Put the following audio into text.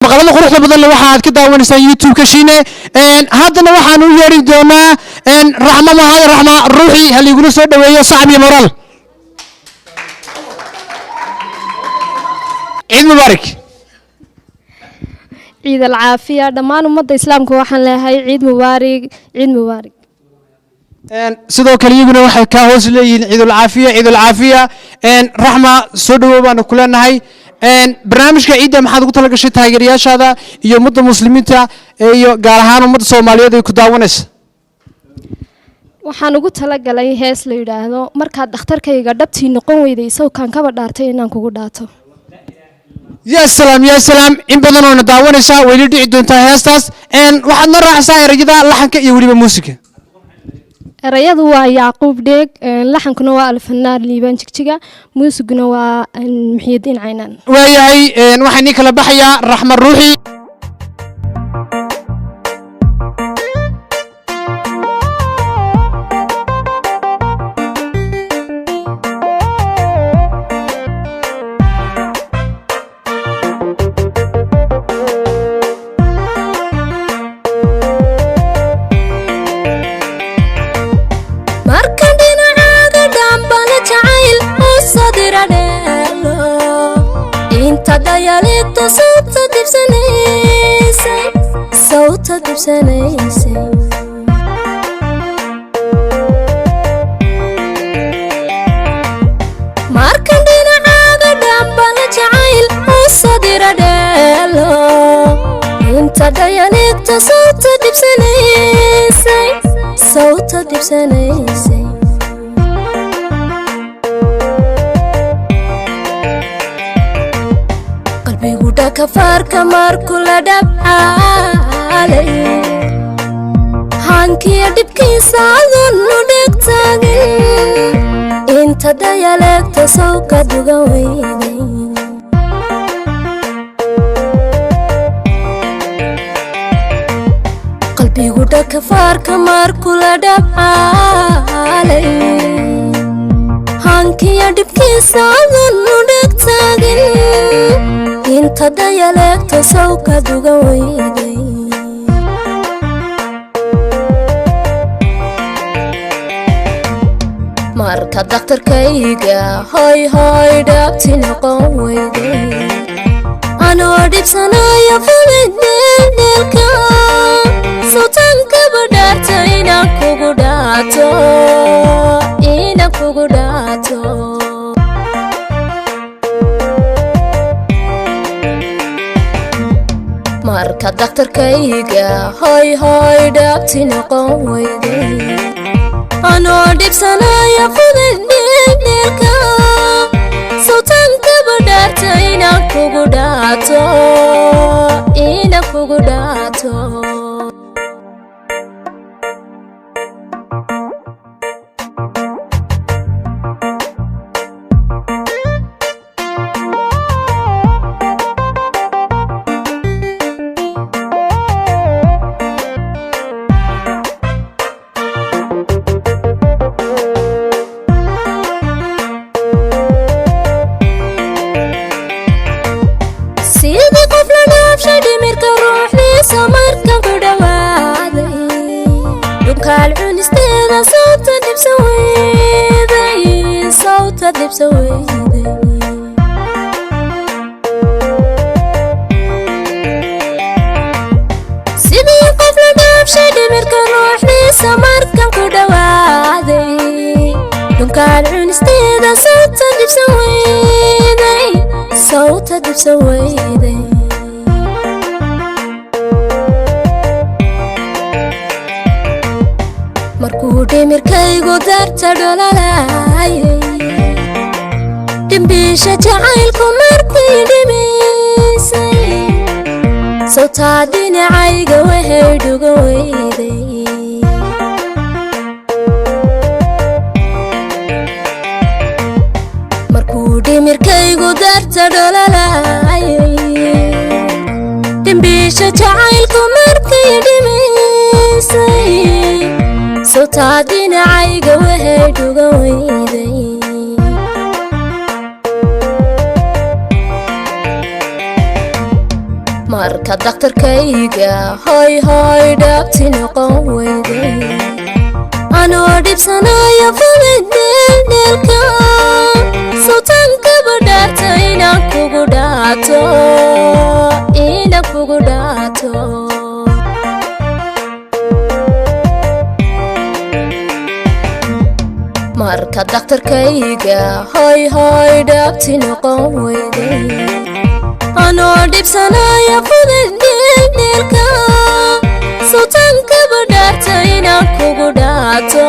maqalada quruxda badan waxaad ka daawanaysaa YouTube ka shiine haddana waxaan u yeeri doonaa raxma mahay raxma ruuxi hal igula soo dhaweeyo sacab iyo moral ciid mubaarak ciid العافية dhammaan ummadda islaamka waxaan leeyahay ciid mubaarak sidoo kale iyaguna waxay ka hoos leeyihiin ciid العافية raxma soo dhawow baan ku leenahay barnaamijka ciidda maxaad ugu tala gashay taageerayaashaada iyo ummadda muslimiinta iyo gaar ahaan ummadda Soomaaliyeed ay ku daawanaysa waxaan ugu tala galay hees la yiraahdo markaad dhakhtarkayga dhabtii noqon weyday sawkan kaba dhaartay inaan kugu dhaato يا سلام إن بدنا نداون سا ويلدي عدون تهستاس واحد نرى عساير رجدا لحن كيولي بموسيقى رياض هو يعقوب ديك لحن كنا الفنان ليبان تكتيجا موسيقى محي الدين عينان وياي وحني كلا بحيا رحمة الروحي صوت دبسنيسي ماركن دينا عاقا دامبانا جعيل وصدر ديلو انت دياليك صوت دبسنيسي صوت دبسنيسي كفار كمار كل دبعالي هانكي دبكي ساذن ندك تاقين انت ديالك تسوك دوغويني قلبي قد كفار كمار كل دبعالي هانكي دبكي ساذن ندك تاقين انت ديالك تسوك دوغويني ماركا دكتور كيغا هاي دابتي نقوم ويدي انا وديب سنايا فلين ديلكا صوتانك بدارتا اينا كوغوداتو marka daktarkayga hoy dhaabti noqon weyday anoo dhibsanaya fududdeelka sawtanka badhaarta inaan kugu dhaato sidii qof la dhaafshay dhimirka ruuxdiisa markan ku dhawaaday dhunkaan cunisteeda sawta dibsan weyday markuu dhimirkaygu darta dhololaayay dhimbisha jacaylku markay dhimisay sawtaa dhinacayga waxay dhuga weyday markuu dhimirkaygu darta dhololaayay dhimbisha jacaylku markay dhimisay sawtaa dhinacayga waxay dhuga weyday marka daktarkayga hoy hoy dhaabti noqon weyday anoo dhibsanaya fududdeelka sultaanka badhaarta inaan kugu dhaato marka daktarkayga hoy hoy dhaabti noqon weyday anoo dhibsanaya fududdeelka sultaanka badhaarta inaan kugu dhaato